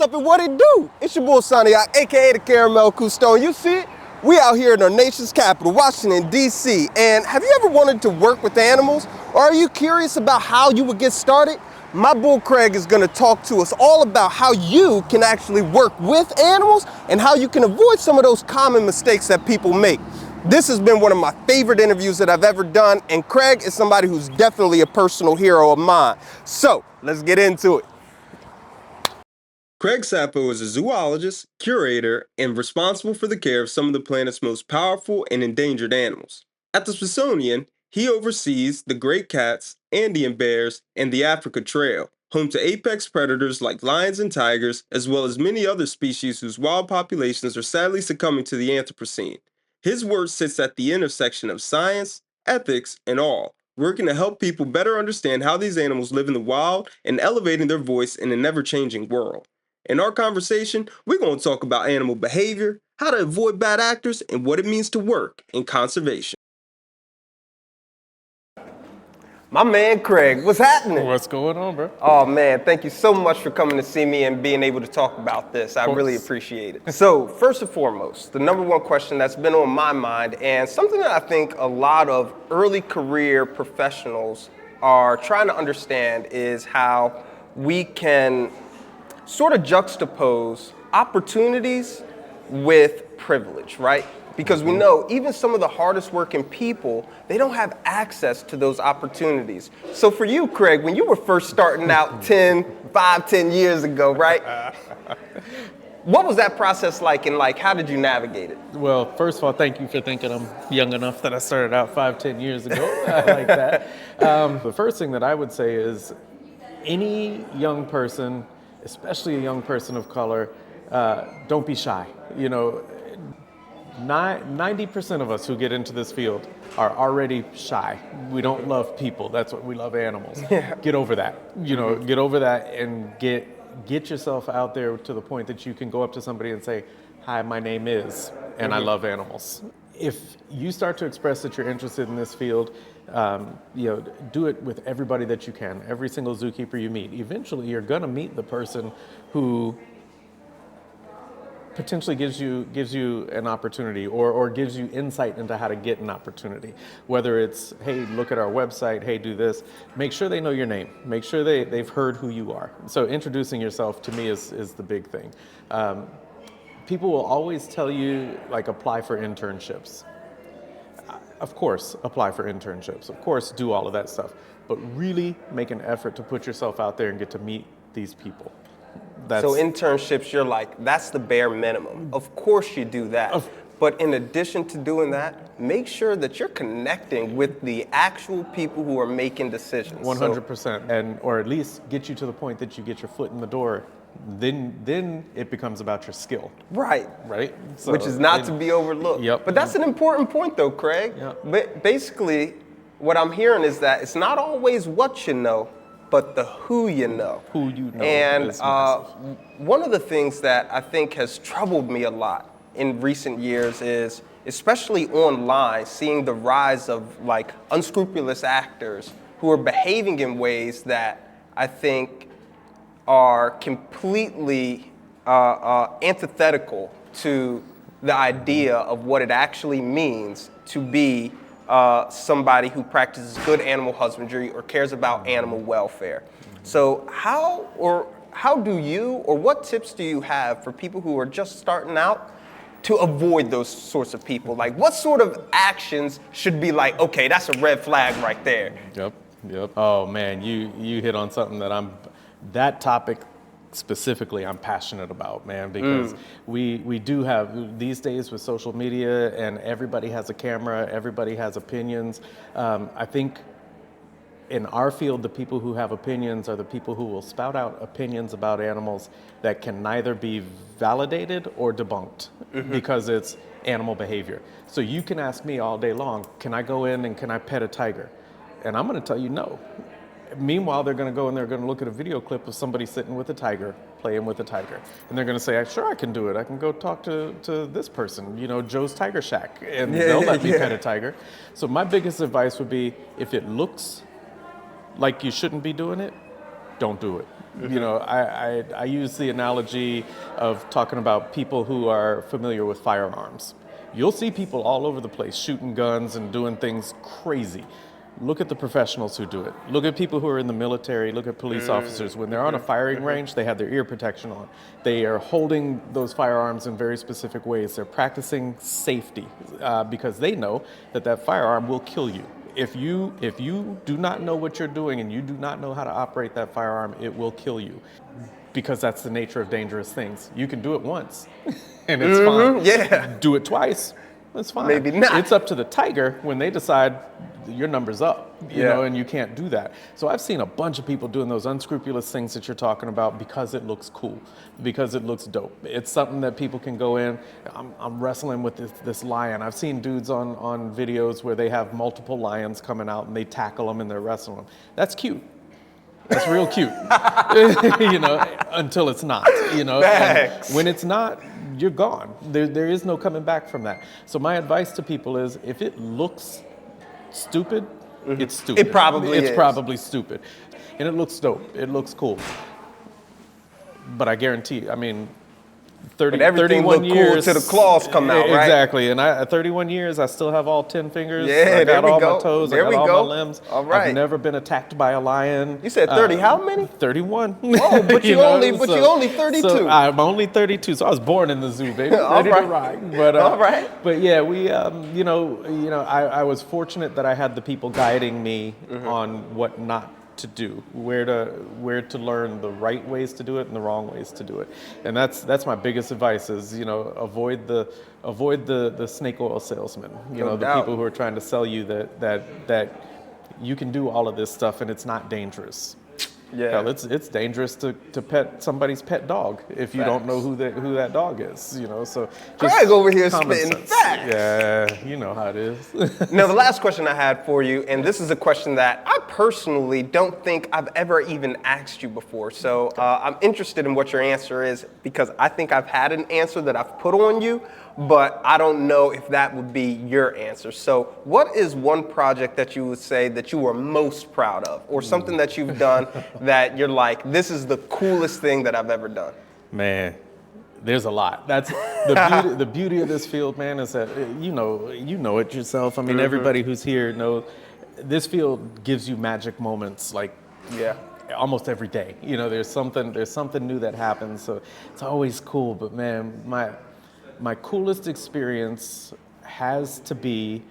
Up and what it do? It's your boy Sonny, aka the Caramel Cousteau. You see it? We out here in our nation's capital, Washington, D.C. And have you ever wanted to work with animals? Or are you curious about how you would get started? My bull Craig is going to talk to us all about how you can actually work with animals and how you can avoid some of those common mistakes that people make. This has been one of my favorite interviews that I've ever done, and Craig is somebody who's definitely a personal hero of mine. So let's get into it. Craig Saffoe is a zoologist, curator, and responsible for the care of some of the planet's most powerful and endangered animals. At the Smithsonian, he oversees the great cats, Andean bears, and the Africa Trail, home to apex predators like lions and tigers, as well as many other species whose wild populations are sadly succumbing to the Anthropocene. His work sits at the intersection of science, ethics, and all, working to help people better understand how these animals live in the wild and elevating their voice in a never-changing world. In our conversation, we're going to talk about animal behavior, how to avoid bad actors, and what it means to work in conservation. My man Craig, what's happening? What's going on, bro? Oh man, thank you so much for coming to see me and being able to talk about this. I really appreciate it. So first and foremost, the number one question that's been on my mind, and something that I think a lot of early career professionals are trying to understand, is how we can sort of juxtapose opportunities with privilege, right? Because we know even some of the hardest working people, they don't have access to those opportunities. So for you, Craig, when you were first starting out 10 years ago, right? What was that process like, and how did you navigate it? Well, first of all, thank you for thinking I'm young enough that I started out 10 years ago. I like that. The first thing that I would say is any young person, especially a young person of color, don't be shy. 90% of us who get into this field are already shy. We don't love people. That's what we love, animals. Yeah. Get over that. Get over that and get yourself out there to the point that you can go up to somebody and say, "Hi, my name is, and I love animals." If you start to express that you're interested in this field, do it with everybody that you can, every single zookeeper you meet. Eventually, you're gonna meet the person who potentially gives you an opportunity or gives you insight into how to get an opportunity. Whether it's, hey, look at our website, hey, do this. Make sure they know your name. Make sure they've heard who you are. So introducing yourself to me is the big thing. People will always tell you, apply for internships. Of course, apply for internships. Of course, do all of that stuff. But really make an effort to put yourself out there and get to meet these people. So internships, you're like, that's the bare minimum. Of course you do that. But in addition to doing that, make sure that you're connecting with the actual people who are making decisions. 100%. Or at least get you to the point that you get your foot in the door. Then it becomes about your skill. Right. So, which is not to be overlooked. Yep. But that's an important point though, Craig. Yep. Basically, what I'm hearing is that it's not always what you know, but the who you know. Who you know. And is massive. One of the things that I think has troubled me a lot in recent years is, especially online, seeing the rise of unscrupulous actors who are behaving in ways that I think are completely antithetical to the idea of what it actually means to be somebody who practices good animal husbandry or cares about animal welfare. So how do you, or what tips do you have for people who are just starting out to avoid those sorts of people? What sort of actions should be okay, that's a red flag right there? Yep. Oh man, you hit on something that topic specifically I'm passionate about, man, because we do have, these days with social media and everybody has a camera, everybody has opinions. I think in our field, the people who have opinions are the people who will spout out opinions about animals that can neither be validated or debunked because it's animal behavior. So you can ask me all day long, can I go in and can I pet a tiger? And I'm gonna tell you no. Meanwhile, they're going to go and they're going to look at a video clip of somebody sitting with a tiger, playing with a tiger. And they're going to say, sure, I can do it. I can go talk to this person, Joe's Tiger Shack, and they'll let me pet a tiger. So my biggest advice would be, if it looks like you shouldn't be doing it, don't do it. You know, I use the analogy of talking about people who are familiar with firearms. You'll see people all over the place shooting guns and doing things crazy. Look at the professionals who do it. Look at people who are in the military. Look at police officers. When they're on a firing range, they have their ear protection on. They are holding those firearms in very specific ways. They're practicing safety because they know that that firearm will kill you. If you do not know what you're doing and you do not know how to operate that firearm, it will kill you, because that's the nature of dangerous things. You can do it once and it's fine. Yeah. Do it twice, it's fine. Maybe not. It's up to the tiger when they decide your number's up, you know, and you can't do that. So I've seen a bunch of people doing those unscrupulous things that you're talking about because it looks cool, because it looks dope. It's something that people can go in. I'm wrestling with this lion. I've seen dudes on videos where they have multiple lions coming out and they tackle them and they're wrestling them. That's cute. That's real cute, you know, until it's not, you know. And when it's not, you're gone. There is no coming back from that. So my advice to people is, if it looks stupid, it's stupid. It probably is. It's probably stupid. And it looks dope. It looks cool. But I guarantee, I mean, 31 years. Cool till the claws come out, right? Exactly. And at 31 years, I still have all 10 fingers. Yeah, I got there we all go. my toes. There I we got go. all my limbs. All right. I've never been attacked by a lion. You said 30. How many? 31. Oh, but you know, only 32. So I'm only 32. So I was born in the zoo, baby. All Ready right. to rock. But, all right. But yeah, we, I was fortunate that I had the people guiding me on what not to do, where to learn the right ways to do it and the wrong ways to do it. And that's my biggest advice is, you know, avoid the snake oil salesman, you know, the people who are trying to sell you that you can do all of this stuff and it's not dangerous. Yeah. Hell, it's dangerous to pet somebody's pet dog if you don't know who that dog is, you know. So Craig over here common spitting sense. facts. Yeah, you know how it is. Now, the last question I had for you, and this is a question that I personally don't think I've ever even asked you before. So I'm interested in what your answer is, because I think I've had an answer that I've put on you, but I don't know if that would be your answer. So what is one project that you would say that you are most proud of, or something that you've done that you're like, this is the coolest thing that I've ever done? Man, there's a lot. That's the beauty of this field, man, is that you know it yourself. I mean, everybody who's here knows this field gives you magic moments, like almost every day. You know, there's something new that happens, so it's always cool. But man, my coolest experience has to be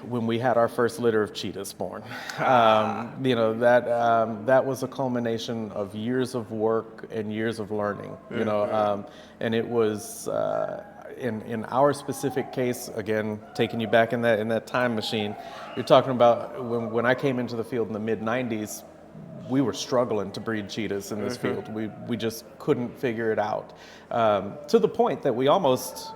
when we had our first litter of cheetahs born. You know, that was a culmination of years of work and years of learning, you know, and it was, in our specific case, again, taking you back in that time machine, you're talking about when I came into the field in the mid-90s, we were struggling to breed cheetahs in this field. We just couldn't figure it out. To the point that we almost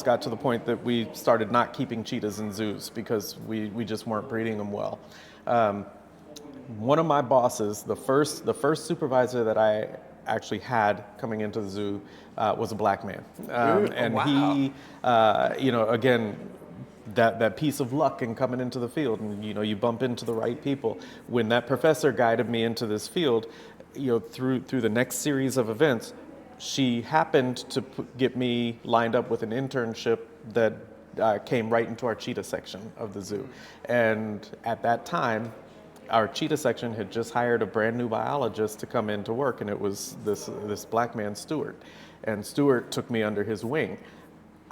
got to the point that we started not keeping cheetahs in zoos because we just weren't breeding them well. One of my bosses, the first supervisor that I actually had coming into the zoo was a black man. And he, you know, again, that piece of luck in coming into the field, and you know, you bump into the right people. When that professor guided me into this field, you know, through the next series of events, she happened to get me lined up with an internship that came right into our cheetah section of the zoo. And at that time, our cheetah section had just hired a brand new biologist to come in to work, and it was this black man, Stuart. And Stuart took me under his wing.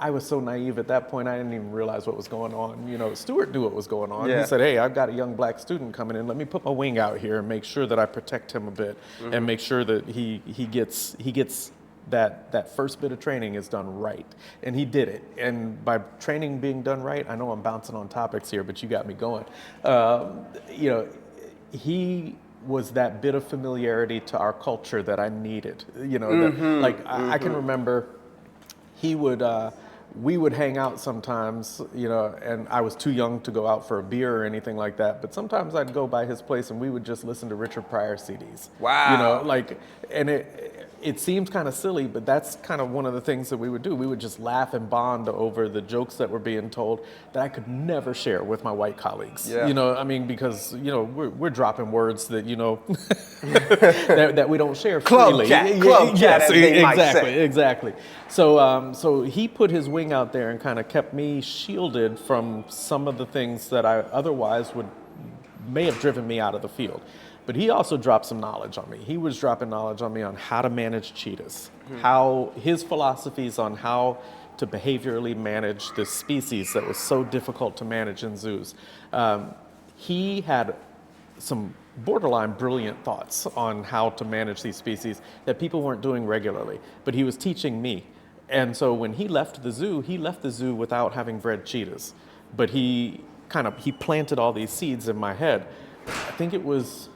I was so naive at that point, I didn't even realize what was going on. You know, Stuart knew what was going on. He said, hey, I've got a young black student coming in. Let me put my wing out here and make sure that I protect him a bit and make sure that he gets that first bit of training is done right. And he did it. And by training being done right, I know I'm bouncing on topics here, but you got me going. You know, he was that bit of familiarity to our culture that I needed. You know, I can remember he would, we would hang out sometimes, you know, and I was too young to go out for a beer or anything like that, but sometimes I'd go by his place and we would just listen to Richard Pryor CDs. Wow. You know, like, and it seems kind of silly, but that's kind of one of the things that we would do. We would just laugh and bond over the jokes that were being told that I could never share with my white colleagues. Yeah. You know, I mean, because, you know, we're dropping words that, you know, that we don't share freely. Club chat, as they might say. Exactly. So he put his wing out there and kind of kept me shielded from some of the things that I otherwise may have driven me out of the field. But he also dropped some knowledge on me. He was dropping knowledge on me on how to manage cheetahs, how his philosophies on how to behaviorally manage this species that was so difficult to manage in zoos. He had some borderline brilliant thoughts on how to manage these species that people weren't doing regularly, but he was teaching me. And so when he left the zoo without having bred cheetahs, but he planted all these seeds in my head. I think it was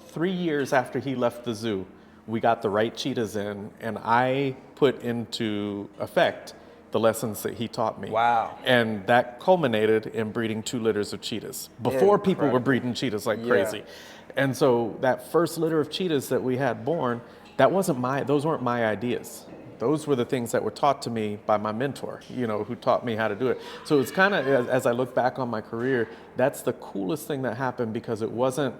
3 years after he left the zoo, we got the right cheetahs in, and I put into effect the lessons that he taught me. Wow. And that culminated in breeding 2 litters of cheetahs before people were breeding cheetahs like crazy. And so that first litter of cheetahs that we had born, those weren't my ideas. Those were the things that were taught to me by my mentor, you know, who taught me how to do it. So it's kind of, as I look back on my career, that's the coolest thing that happened, because it wasn't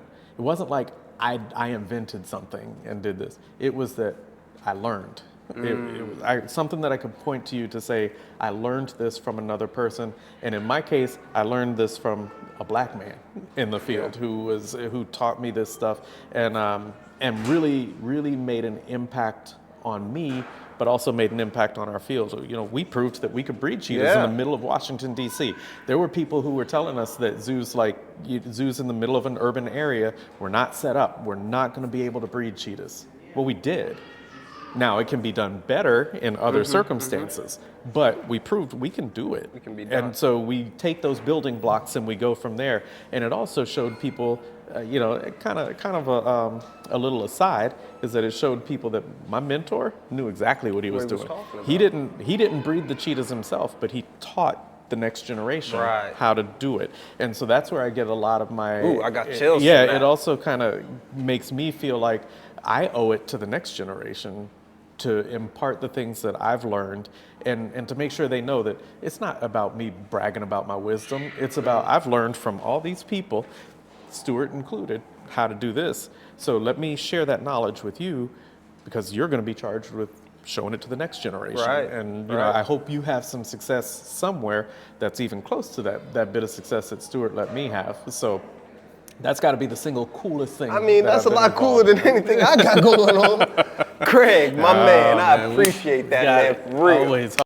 like I invented something and did this. It was that I learned. It was something that I could point to you to say, I learned this from another person. And in my case, I learned this from a black man in the field who taught me this stuff and really, really made an impact on me, but also made an impact on our field. So, you know, we proved that we could breed cheetahs in the middle of Washington, D.C. There were people who were telling us that zoos in the middle of an urban area were not set up. We're not going to be able to breed cheetahs. Well, we did. Now, it can be done better in other circumstances, but we proved we can do it. It can be done. And so we take those building blocks and we go from there. And it also showed people, you know, kind of a little aside, is that it showed people that my mentor knew exactly what he was doing. He didn't breed the cheetahs himself, but he taught the next generation how to do it. And so that's where I get a lot of my... Ooh, I got chills. Yeah, from that. it also kind of makes me feel like I owe it to the next generation to impart the things that I've learned and to make sure they know that it's not about me bragging about my wisdom. It's about I've learned from all these people, Stuart included, how to do this. So let me share that knowledge with you, because you're going to be charged with showing it to the next generation. Right. And you know, I hope you have some success somewhere that's even close to that bit of success that Stuart let me have. So that's got to be the single coolest thing. I mean, that's a lot cooler than anything I got going on. Craig, my man, I appreciate that, man, for real. Always.